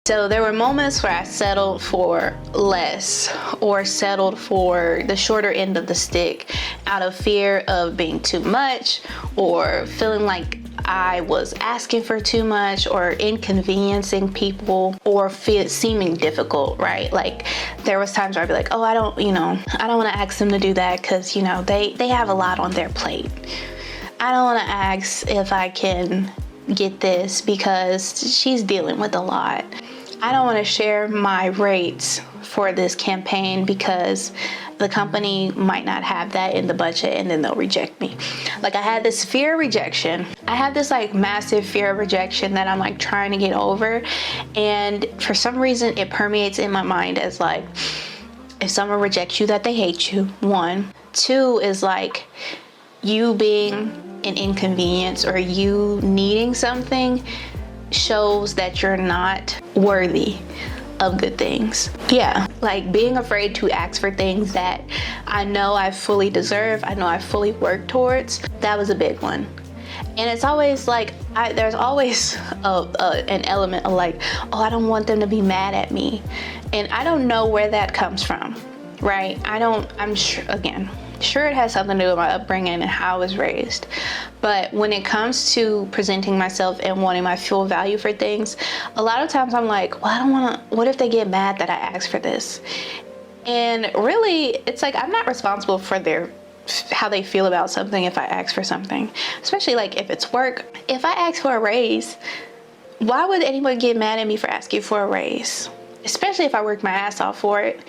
So there were moments where I settled for less or settled for the shorter end of the stick out of fear of being too much or feeling like I was asking for too much or inconveniencing people or seeming difficult, right? Like there was times where I'd be like, oh, I don't want to ask them to do that because, they have a lot on their plate. I don't want to ask if I can get this because she's dealing with a lot. I don't want to share my rates for this campaign because the company might not have that in the budget and then they'll reject me. Like I had this fear of rejection. I have this like massive fear of rejection that I'm like trying to get over. And for some reason it permeates in my mind as like, if someone rejects you, that they hate you, 1. 2 is like you being an inconvenience or you needing something shows that you're not worthy of good things. Yeah, like being afraid to ask for things that I know I fully deserve, I know I fully work towards, that was a big one. And it's always like, there's always an element of like, oh, I don't want them to be mad at me. And I don't know where that comes from, right? I'm sure it has something to do with my upbringing and how I was raised. But when it comes to presenting myself and wanting my full value for things, a lot of times I'm like, well, I don't want to, what if they get mad that I asked for this? And really, it's like, I'm not responsible for how they feel about something if I ask for something, especially like if it's work. If I ask for a raise, why would anyone get mad at me for asking for a raise? Especially if I worked my ass off for it.